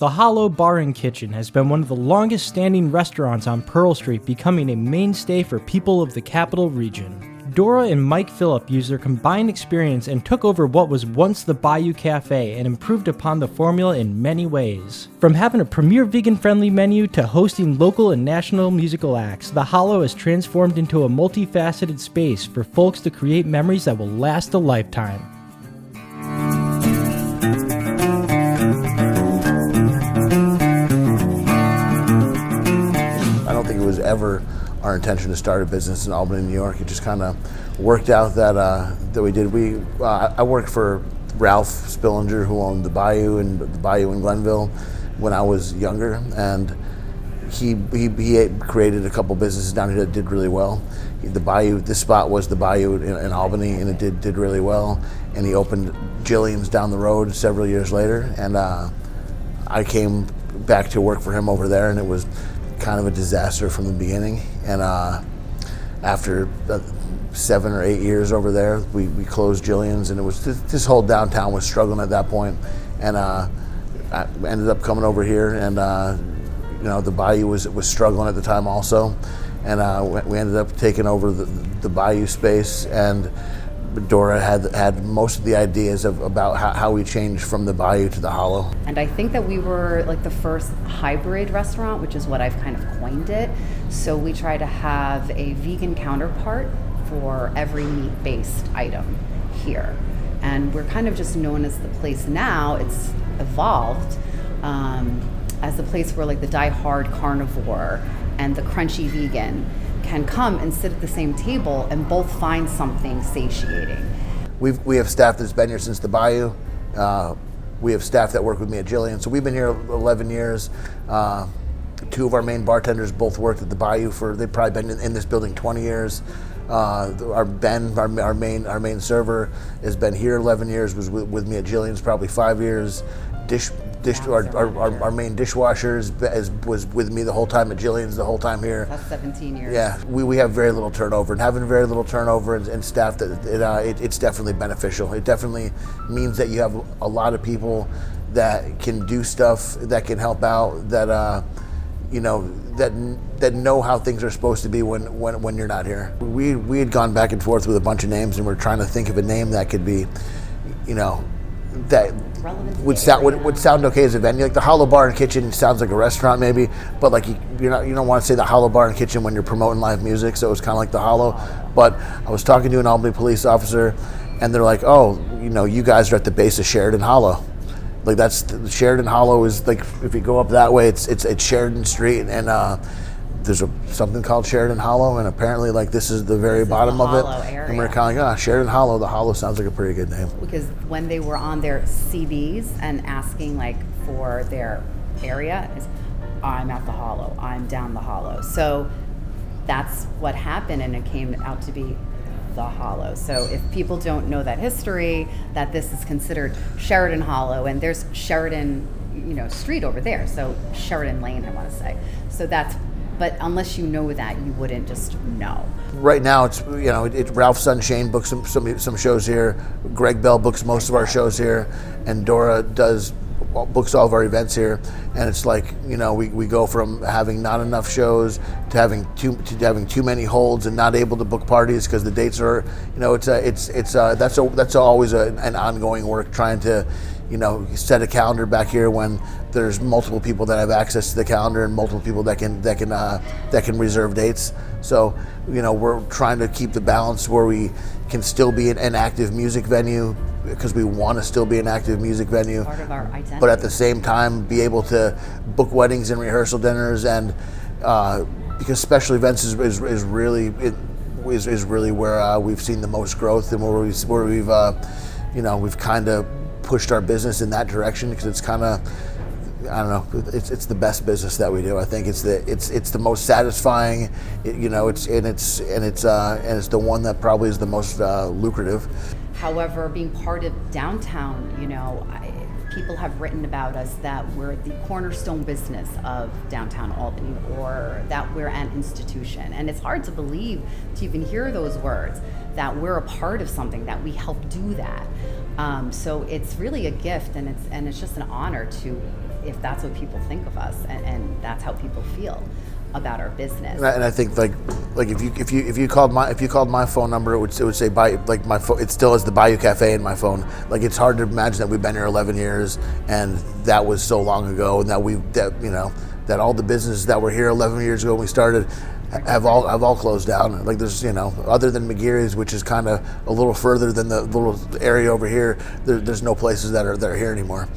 The Hollow Bar and Kitchen has been one of the longest standing restaurants on Pearl Street, becoming a mainstay for people of the capital region. Dora and Mike Philip used their combined experience and took over what was once the Bayou Cafe and improved upon the formula in many ways. From having a premier vegan-friendly menu to hosting local and national musical acts, the Hollow has transformed into a multifaceted space for folks to create memories that will last a lifetime. I don't think it was ever our intention to start a business in Albany, New York. It just kind of worked out that we did. I worked for Ralph Spillinger, who owned the Bayou in Glenville when I was younger, and he created a couple businesses down here that did really well. The Bayou, this spot was the Bayou in Albany, and it did really well. And he opened Jillian's down the road several years later, and I came back to work for him over there, and it was kind of a disaster from the beginning. And after 7 or 8 years over there, we closed Jillian's, and it was this whole downtown was struggling at that point. And I ended up coming over here, and the Bayou was struggling at the time also, and we ended up taking over the Bayou space. And Dora had most of the ideas about how we changed from the Bayou to the Hollow. And I think that we were like the first hybrid restaurant, which is what I've kind of coined it. So we try to have a vegan counterpart for every meat-based item here. And we're kind of just known as the place now. It's evolved as the place where like the die-hard carnivore and the crunchy vegan can come and sit at the same table and both find something satiating. We have staff that's been here since the Bayou. We have staff that work with me at Jillian. So we've been here 11 years. 2 of our main bartenders both worked at the Bayou they've probably been in this building 20 years. Our main server, has been here 11 years, was with me at Jillian's probably 5 years. Our main dishwasher was with me the whole time at Jillian's, the whole time here. That's 17 years. Yeah, we have very little turnover, and having very little turnover and staff, it's definitely beneficial. It definitely means that you have a lot of people that can do stuff, that can help out, that know how things are supposed to be when you're not here. We had gone back and forth with a bunch of names, and we're trying to think of a name that could be, that would sound okay as a venue. Like the Hollow Bar and Kitchen sounds like a restaurant maybe, but like you don't want to say the Hollow Bar and Kitchen when you're promoting live music, so it was kind of like the Hollow. But I was talking to an Albany police officer, and they're like, oh, you guys are at the base of Sheridan Hollow. Like Sheridan Hollow is like, if you go up that way, it's Sheridan Street, and there's something called Sheridan Hollow, and apparently like this is the very bottom of it. Area. And we're kind of like, Sheridan Hollow. The Hollow sounds like a pretty good name. Because when they were on their CDs and asking like for their area, it's, I'm at the Hollow, I'm down the Hollow. So that's what happened, and it came out to be the Hollow. So if people don't know that history, that this is considered Sheridan Hollow, and there's Sheridan, street over there. So Sheridan Lane, I want to say. So but unless you know that, you wouldn't just know. Right now, it's Ralph's son Shane books some shows here. Greg Bell books most of our shows here, and Dora books all of our events here. And it's like we go from having not enough shows to having too many holds and not able to book parties because the dates are that's always an ongoing work, trying to set a calendar back here when there's multiple people that have access to the calendar and multiple people that can reserve dates. So we're trying to keep the balance where we can still be an active music venue, because we want to still be an active music venue, part of our identity. But at the same time be able to book weddings and rehearsal dinners, and because special events is really where we've seen the most growth, and where we've kind of pushed our business in that direction, because it's kind of, I don't know, it's the best business that we do. I think it's the most satisfying, it's the one that probably is the most lucrative. However, being part of downtown, people have written about us that we're the cornerstone business of downtown Albany, or that we're an institution. And it's hard to believe to even hear those words, that we're a part of something, that we help do that. So it's really a gift, and it's just an honor to if that's what people think of us, and that's how people feel about our business. And I think like if you called my phone number, it would say my phone. It still has the Bayou Cafe in my phone. Like, it's hard to imagine that we've been here 11 years, and that was so long ago, and that all the businesses that were here 11 years ago when we started have all closed down. Like, there's other than McGeary's, which is kind of a little further than the little area over here, there's no places that are here anymore.